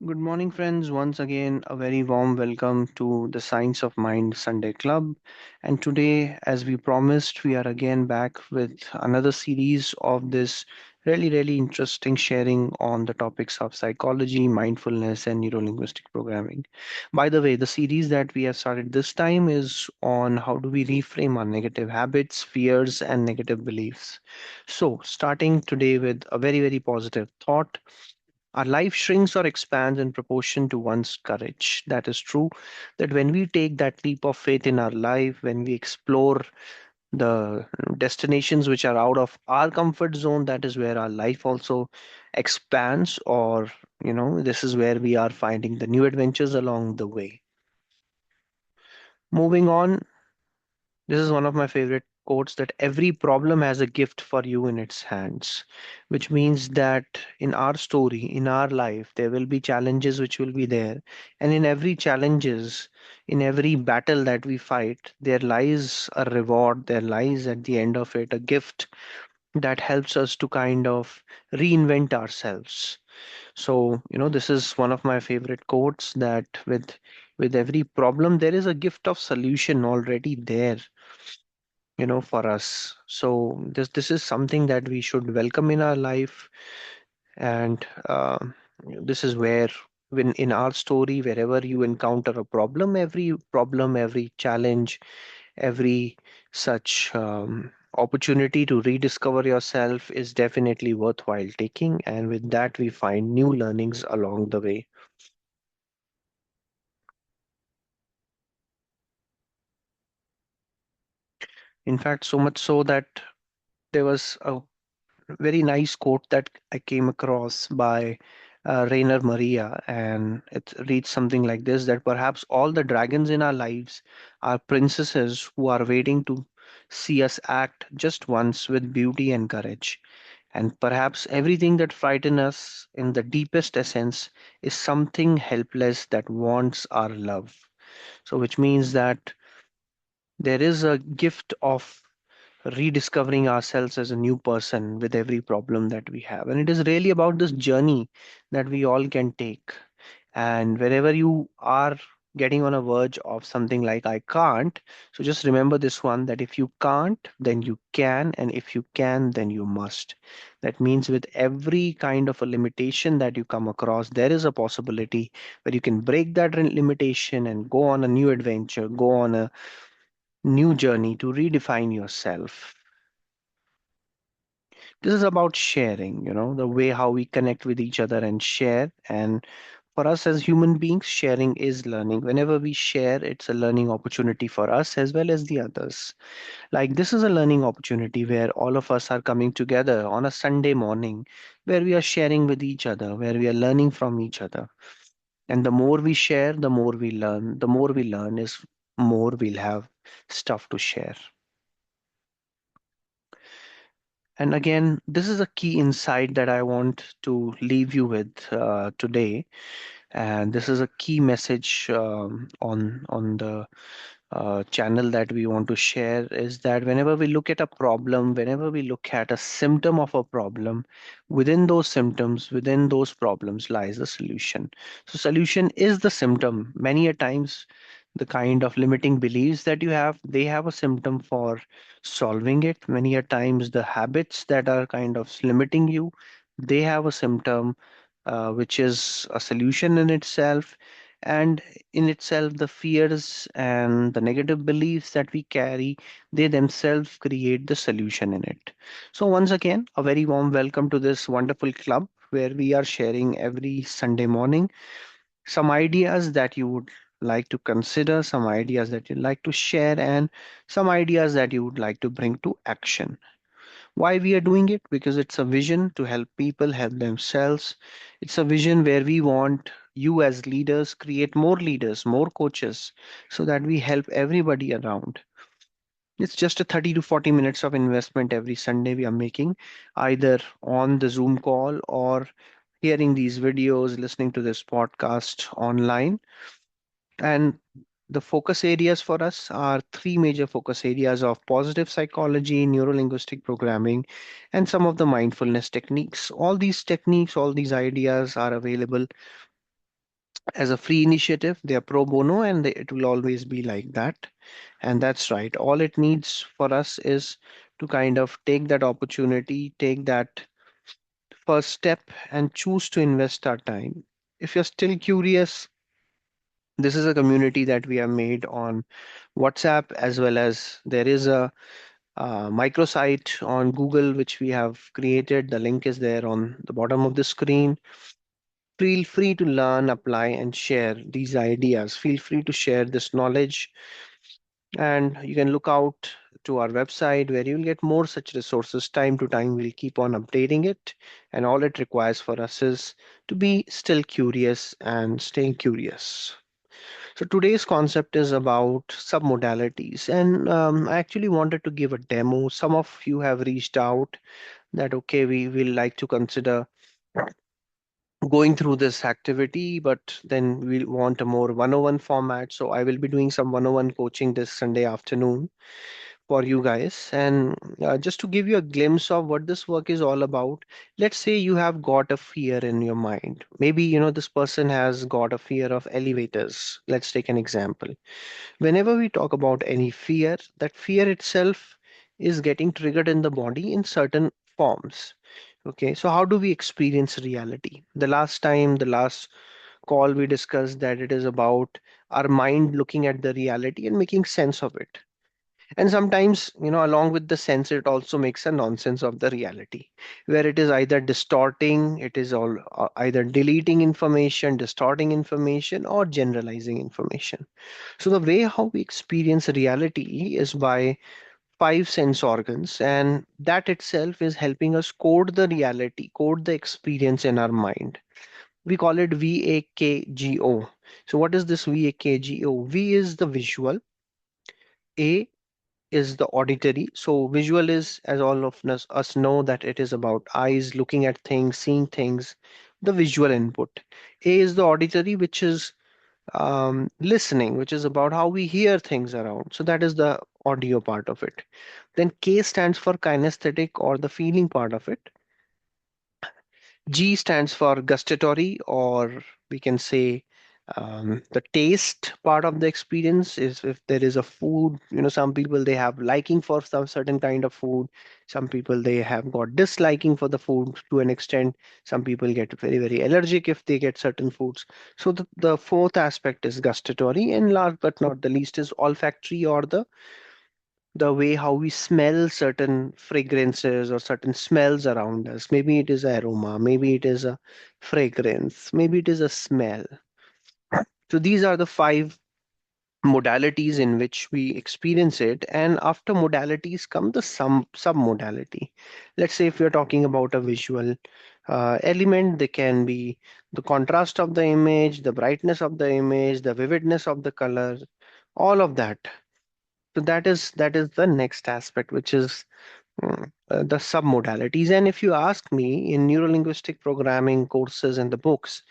Good morning, friends. Once again, a very warm welcome to the Science of Mind Sunday Club. And today, as we promised, we are again back with another series of this really interesting sharing on the topics of psychology, mindfulness, and neuro-linguistic programming. By the way, the series that we have started this time is on how do we reframe our negative habits, fears, and negative beliefs. So, starting today with a very positive thought. Our life shrinks or expands in proportion to one's courage. That is true. That when we take that leap of faith in our life, when we explore the destinations which are out of our comfort zone, that is where our life also expands, or, this is where we are finding the new adventures along the way. Moving on, this is one of my favorite quotes that every problem has a gift for you in its hands, which means that in our story, in our life, there will be challenges which will be there. And in every challenges, in every battle that we fight, there lies a reward, there lies at the end of it a gift that helps us to kind of reinvent ourselves. So, this is one of my favorite quotes that with every problem, there is a gift of solution already there, for us. So this is something that we should welcome in our life, and this is where, when in our story, wherever you encounter a problem, every challenge, every such opportunity to rediscover yourself is definitely worthwhile taking, and with that we find new learnings along the way. In fact, so much so that there was a very nice quote that I came across by Rainer Maria, and it reads something like this: that perhaps all the dragons in our lives are princesses who are waiting to see us act just once with beauty and courage. And perhaps everything that frightens us in the deepest essence is something helpless that wants our love. So, which means that there is a gift of rediscovering ourselves as a new person with every problem that we have. And it is really about this journey that we all can take. And wherever you are getting on a verge of something like I can't, so just remember this one, that if you can't, then you can. And if you can, then you must. That means with every kind of a limitation that you come across, there is a possibility where you can break that limitation and go on a new adventure, go on a new journey to redefine yourself. This is about sharing, the way how we connect with each other and share. And for us as human beings, sharing is learning. Whenever we share, it's a learning opportunity for us as well as the others. Like, this is a learning opportunity where all of us are coming together on a Sunday morning, where we are sharing with each other, where we are learning from each other. And the more we share, the more we learn. The more we learn is more we'll have stuff to share. And again, this is a key insight that I want to leave you with today. And this is a key message on the channel that we want to share, is that whenever we look at a problem, whenever we look at a symptom of a problem, within those symptoms, within those problems lies the solution. So solution is the symptom. Many a times the kind of limiting beliefs that you have, they have a symptom for solving it. Many a times the habits that are kind of limiting you, they have a symptom which is a solution in itself. And in itself, the fears and the negative beliefs that we carry, they themselves create the solution in it. So, once again, a very warm welcome to this wonderful club where we are sharing every Sunday morning some ideas that you would like to consider, some ideas that you'd like to share, and some ideas that you would like to bring to action. Why we are doing it? Because it's a vision to help people help themselves. It's a vision where we want you as leaders create more leaders, more coaches, so that we help everybody around. It's just a 30 to 40 minutes of investment every Sunday we are making, either on the Zoom call or hearing these videos, listening to this podcast online. And the focus areas for us are three major focus areas of positive psychology, neuro-linguistic programming, and some of the mindfulness techniques. All these techniques, all these ideas are available as a free initiative. They are pro bono, and it will always be like that. And that's right. All it needs for us is to kind of take that opportunity, take that first step, and choose to invest our time. If you're still curious, this is a community that we have made on WhatsApp, as well as there is a microsite on Google which we have created. The link is there on the bottom of the screen. Feel free to learn, apply, and share these ideas. Feel free to share this knowledge, and you can look out to our website where you'll get more such resources. Time to time, we'll keep on updating it, and all it requires for us is to be still curious and staying curious. So today's concept is about submodalities, and I actually wanted to give a demo. Some of you have reached out that okay, we will like to consider going through this activity, but then we want a more 101 format. So I will be doing some 101 coaching this Sunday afternoon for you guys. And just to give you a glimpse of what this work is all about, let's say you have got a fear in your mind. Maybe, this person has got a fear of elevators. Let's take an example. Whenever we talk about any fear, that fear itself is getting triggered in the body in certain forms. Okay, so how do we experience reality? The last call, we discussed that it is about our mind looking at the reality and making sense of it. And sometimes, along with the sense, it also makes a nonsense of the reality, where it is either distorting, it is all either deleting information, distorting information, or generalizing information. So the way how we experience reality is by five sense organs, and that itself is helping us code the reality, code the experience in our mind. We call it VAKGO. So what is this VAKGO? V is the visual, A is the auditory. So visual is, as all of us know, that it is about eyes looking at things, seeing things, the visual input. A is the auditory, which is listening, which is about how we hear things around. So that is the audio part of it. Then K stands for kinesthetic, or the feeling part of it. G stands for gustatory, or we can say the taste part of the experience is if there is a food. Some people they have liking for some certain kind of food. Some people they have got disliking for the food to an extent. Some people get very, very allergic if they get certain foods. So the fourth aspect is gustatory, and last but not the least is olfactory, or the way how we smell certain fragrances or certain smells around us. Maybe it is aroma, maybe it is a fragrance, maybe it is a smell. So these are the five modalities in which we experience it. And after modalities come the sub modality. Let's say if you're talking about a visual element, they can be the contrast of the image, the brightness of the image, the vividness of the color, all of that. So that is the next aspect, which is the submodalities. And if you ask me, in neurolinguistic programming courses and the books,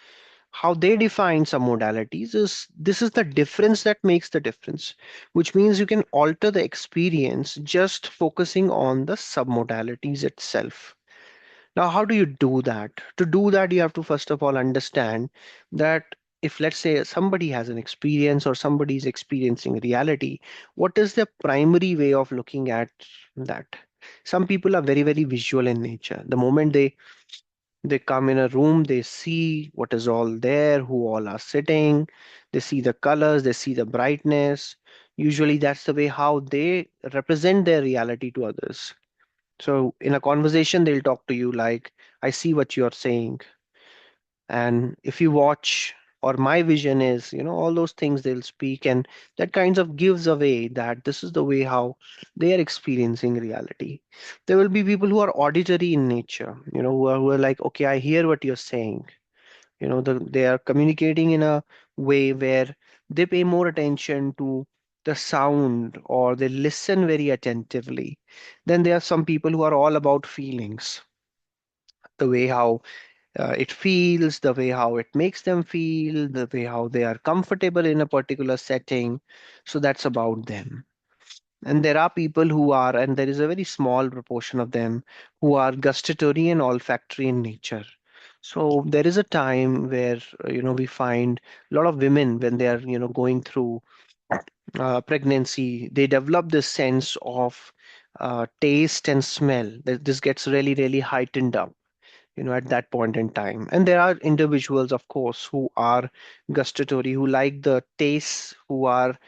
how they define submodalities is this is the difference that makes the difference, which means you can alter the experience just focusing on the submodalities itself. Now, how do you do that? To do that, you have to first of all understand that if, let's say, somebody has an experience or somebody is experiencing reality, what is the primary way of looking at that? Some people are very, very visual in nature. The moment they come in a room, they see what is all there, who all are sitting, they see the colors, they see the brightness. Usually, that's the way how they represent their reality to others. So in a conversation, they'll talk to you like, I see what you're saying. And if you watch, or my vision is, all those things they'll speak. And that kinds of gives away that this is the way how they are experiencing reality. There will be people who are auditory in nature, who are like, okay, I hear what you're saying. They are communicating in a way where they pay more attention to the sound, or they listen very attentively. Then there are some people who are all about feelings, the way how it feels, the way how it makes them feel, the way how they are comfortable in a particular setting. So that's about them. And there are people who are, and there is a very small proportion of them who are gustatory and olfactory in nature. So there is a time where we find a lot of women when they are going through pregnancy, they develop this sense of taste and smell. This gets really, really heightened up, at that point in time. And there are individuals, of course, who are gustatory, who like the tastes, who are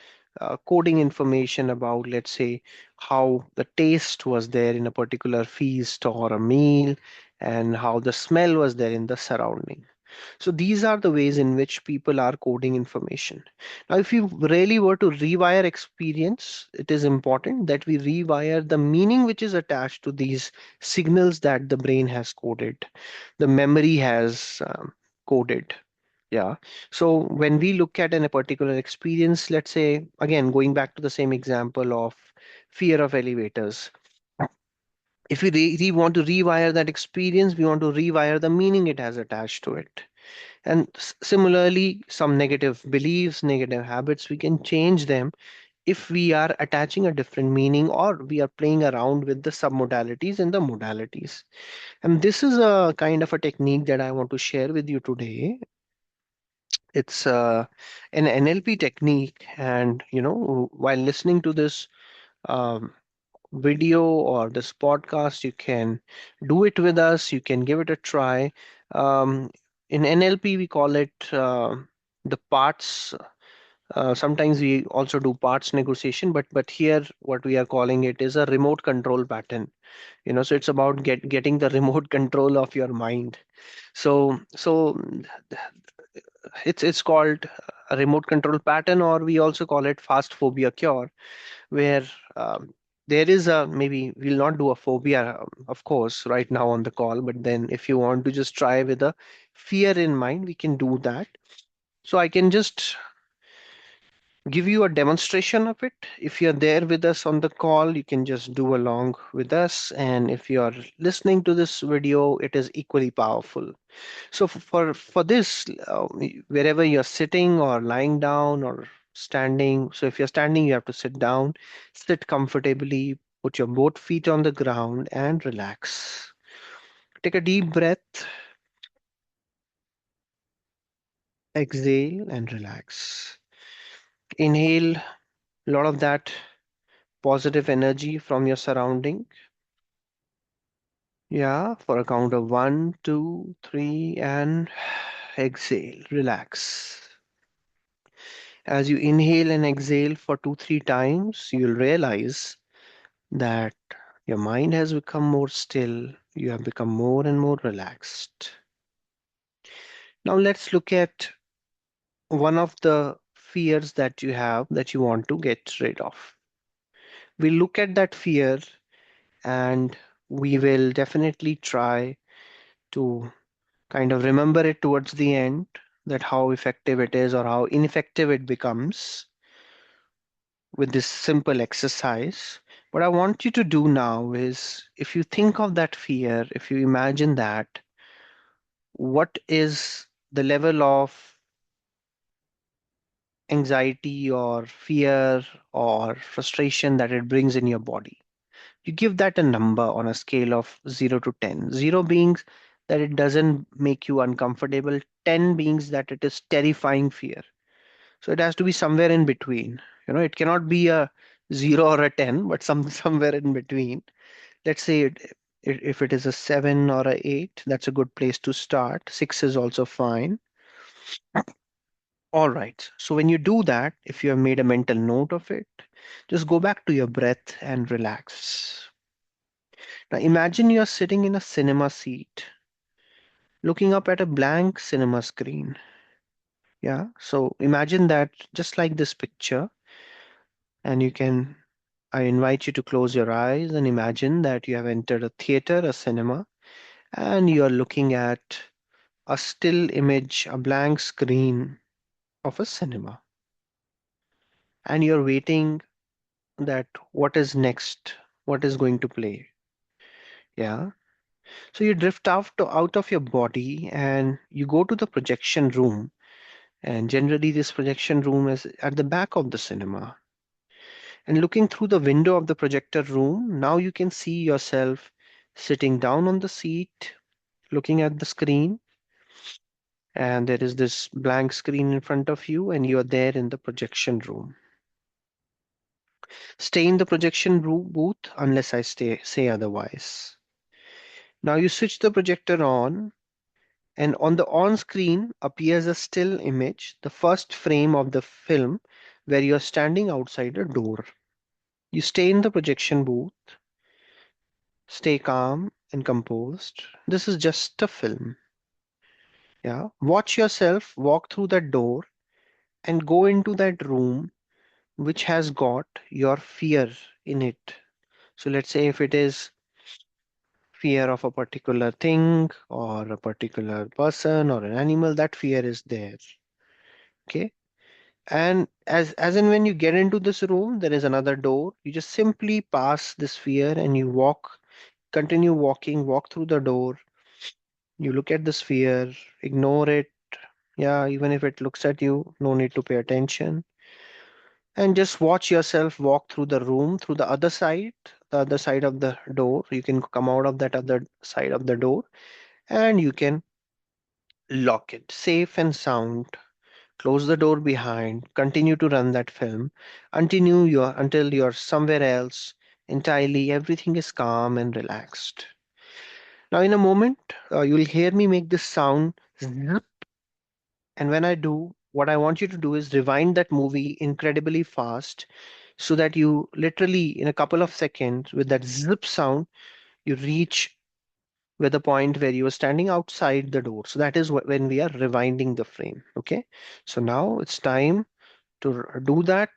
coding information about, let's say, how the taste was there in a particular feast or a meal, and how the smell was there in the surrounding. So these are the ways in which people are coding information. Now, if you really were to rewire experience, it is important that we rewire the meaning which is attached to these signals that the brain has coded, the memory has coded. Yeah. So when we look at a particular experience, let's say, again, going back to the same example of fear of elevators, if we want to rewire that experience, we want to rewire the meaning it has attached to it. And similarly, some negative beliefs, negative habits, we can change them if we are attaching a different meaning or we are playing around with the submodalities and the modalities. And this is a kind of a technique that I want to share with you today. It's an NLP technique. And, while listening to this um, video or this podcast, you can do it with us. You can give it a try. Um, in NLP, we call it the parts. Sometimes we also do parts negotiation, but here what we are calling it is a remote control pattern. So it's about getting the remote control of your mind. So it's called a remote control pattern, or we also call it fast phobia cure, where there is a, maybe we'll not do a phobia, of course, right now on the call, but then if you want to just try with a fear in mind, we can do that. So I can just give you a demonstration of it. If you're there with us on the call, you can just do along with us. And if you're listening to this video, it is equally powerful. So for this, wherever you're sitting or lying down or standing, so if you're standing, you have to sit down, sit comfortably, put your both feet on the ground and relax. Take a deep breath, exhale and relax. Inhale a lot of that positive energy from your surrounding. Yeah, for a count of one, two, three, and exhale, relax. As you inhale and exhale for two, three times, you'll realize that your mind has become more still. You have become more and more relaxed. Now, let's look at one of the fears that you have that you want to get rid of. We look at that fear and we will definitely try to kind of remember it towards the end, that how effective it is or how ineffective it becomes with this simple exercise. What I want you to do now is, if you think of that fear, if you imagine that, what is the level of anxiety or fear or frustration that it brings in your body? You give that a number on a scale of 0 to 10. 0 being that it doesn't make you uncomfortable, 10 being that it is terrifying fear. So it has to be somewhere in between. It cannot be a 0 or a 10, but somewhere in between. Let's say if it is a 7 or a 8, that's a good place to start. 6 is also fine. All right. So when you do that, if you have made a mental note of it, just go back to your breath and relax. Now imagine you're sitting in a cinema seat, looking up at a blank cinema screen. Yeah. So imagine that just like this picture, and I invite you to close your eyes and imagine that you have entered a theater, a cinema, and you are looking at a still image, a blank screen of a cinema. And you're waiting that what is next, what is going to play. Yeah. So you drift out of your body and you go to the projection room. And generally, this projection room is at the back of the cinema. And looking through the window of the projector room, now you can see yourself sitting down on the seat, looking at the screen. and there is this blank screen in front of you, and you are there in the projection room. Stay in the projection booth unless I say otherwise. Now you switch the projector on, and on the on screen appears a still image, the first frame of the film where you are standing outside a door. You stay in the projection booth, stay calm and composed. This is just a film. Yeah. Watch yourself walk through that door and go into that room which has got your fear in it. So let's say if it is fear of a particular thing or a particular person or an animal, that fear is there. Okay. And as in when you get into this room, there is another door. You just simply pass this fear and you walk, continue walking, walk through the door. You look at the sphere, ignore it. Yeah, even if it looks at you, no need to pay attention. And just watch yourself walk through the room, through the other side of the door. You can come out of that other side of the door and you can lock it safe and sound. Close the door behind, continue to run that film, until you're somewhere else entirely. Everything is calm and relaxed. Now, in a moment, you'll hear me make this sound. Zip. And when I do, what I want you to do is rewind that movie incredibly fast so that you literally, in a couple of seconds, with that zip sound, you reach with the point where you are standing outside the door. So that is when we are rewinding the frame. Okay. So now it's time to do that.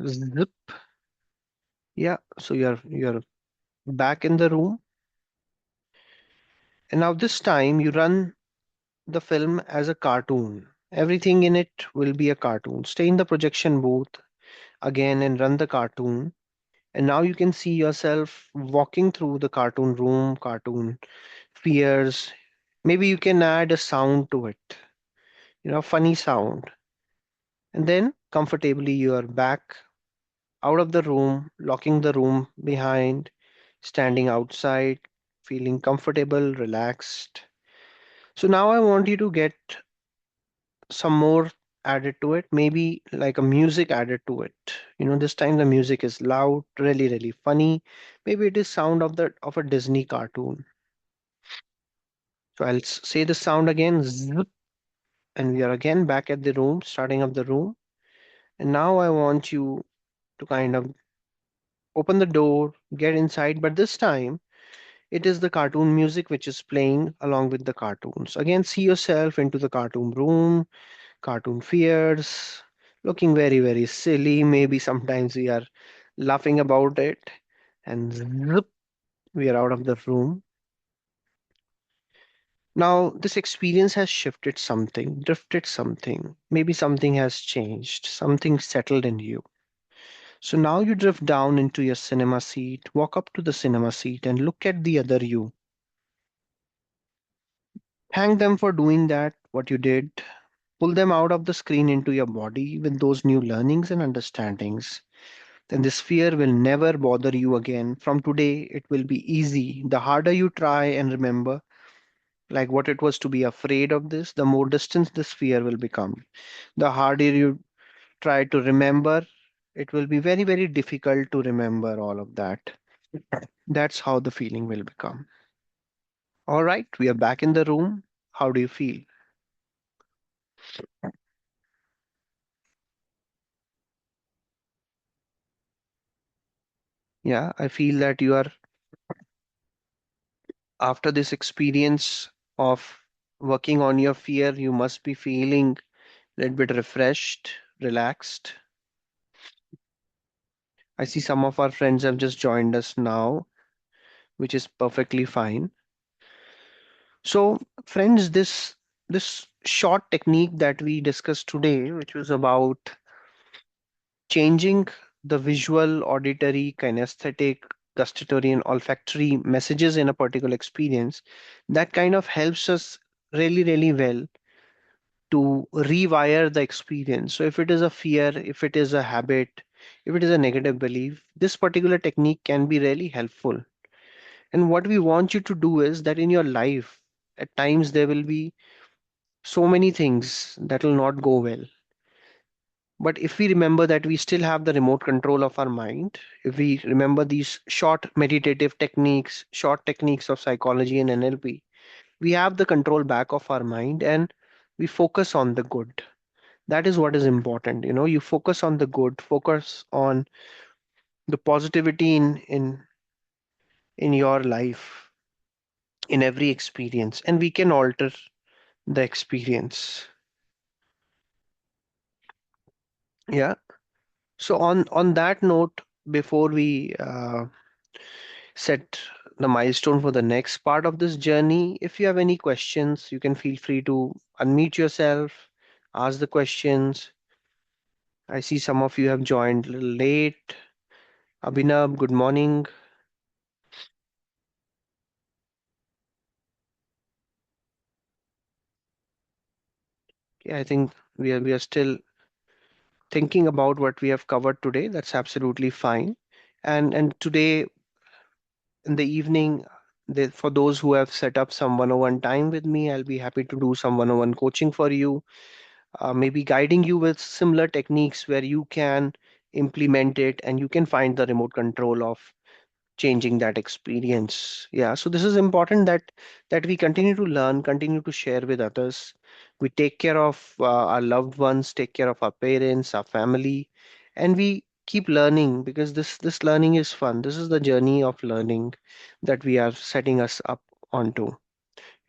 Zip. Yeah. So you're back in the room. And now this time you run the film as a cartoon. Everything in it will be a cartoon. Stay in the projection booth again and run the cartoon. And now you can see yourself walking through the cartoon room, cartoon fears. Maybe you can add a sound to it, funny sound. And then comfortably you are back out of the room, locking the room behind, standing outside, feeling comfortable, relaxed. So now I want you to get some more added to it, maybe like a music added to it. This time the music is loud, really, really funny. Maybe it is sound of a Disney cartoon. So I'll say the sound again, zip, and we are again back at the room, starting up the room. And now I want you to kind of open the door, get inside, but this time it is the cartoon music which is playing along with the cartoons. Again, see yourself into the cartoon room, cartoon fears, looking very, very silly. Maybe sometimes we are laughing about it, and zip, we are out of the room. Now, this experience has shifted something, drifted something. Maybe something has changed, something settled in you. So now you drift down into your cinema seat, walk up to the cinema seat, and look at the other you. Thank them for doing that, what you did. Pull them out of the screen into your body with those new learnings and understandings. Then this fear will never bother you again. From today, it will be easy. The harder you try and remember, like what it was to be afraid of this, the more distant this fear will become. The harder you try to remember, it will be very, very difficult to remember all of that. That's how the feeling will become. All right, we are back in the room. How do you feel? Yeah, I feel that you are, after this experience of working on your fear, you must be feeling a little bit refreshed, relaxed. I see some of our friends have just joined us now, which is perfectly fine. So, friends, this short technique that we discussed today, which was about changing the visual, auditory, kinesthetic, gustatory, and olfactory messages in a particular experience, that kind of helps us really, really well to rewire the experience. So, if it is a fear, if it is a habit, if it is a negative belief, this particular technique can be really helpful. And what we want you to do is that in your life, At times, there will be so many things that will not go well. But if we remember that we still have the remote control of our mind, if we remember these short meditative techniques, short techniques of psychology and NLP, we have the control back of our mind and we focus on the good. That is what is important. You focus on the good, focus on the positivity in your life, in every experience, and we can alter the experience. Yeah. So on that note, before we set the milestone for the next part of this journey, if you have any questions, you can feel free to unmute yourself, ask the questions. I see some of you have joined a little late. Abhinav, good morning. Yeah, I think we are still thinking about what we have covered today. That's absolutely fine. And today in the evening, for those who have set up some one-on-one time with me, I'll be happy to do some one-on-one coaching for you, maybe guiding you with similar techniques where you can implement it and you can find the remote control of changing that experience. Yeah, so this is important that we continue to learn, continue to share with others. We take care of our loved ones, take care of our parents, our family, and we keep learning because this learning is fun. This is the journey of learning that we are setting us up onto.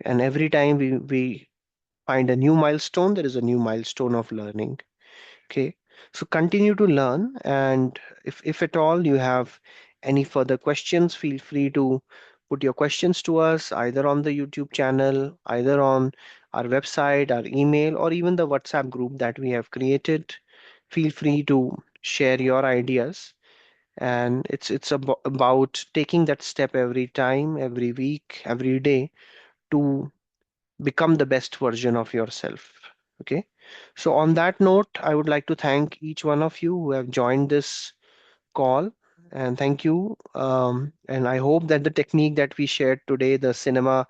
And every time we find a new milestone, there is a new milestone of learning. Okay, so continue to learn, and if at all you have any further questions, feel free to put your questions to us either on the YouTube channel, either on our website, our email, or even the WhatsApp group that we have created. Feel free to share your ideas, and it's about taking that step every time, every week, every day to become the best version of yourself. Okay. So, on that note, I would like to thank each one of you who have joined this call. And thank you. And I hope that the technique that we shared today, the cinema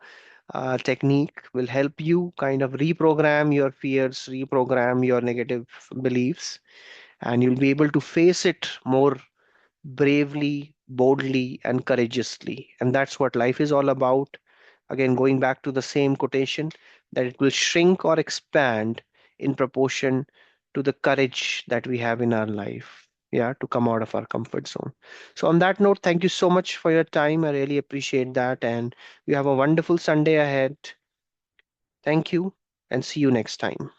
technique, will help you kind of reprogram your fears, reprogram your negative beliefs, and you'll be able to face it more bravely, boldly, and courageously. And that's what life is all about. Again, going back to the same quotation, that it will shrink or expand in proportion to the courage that we have in our life. Yeah, to come out of our comfort zone. So, on that note, thank you so much for your time. I really appreciate that. And you have a wonderful Sunday ahead. Thank you and see you next time.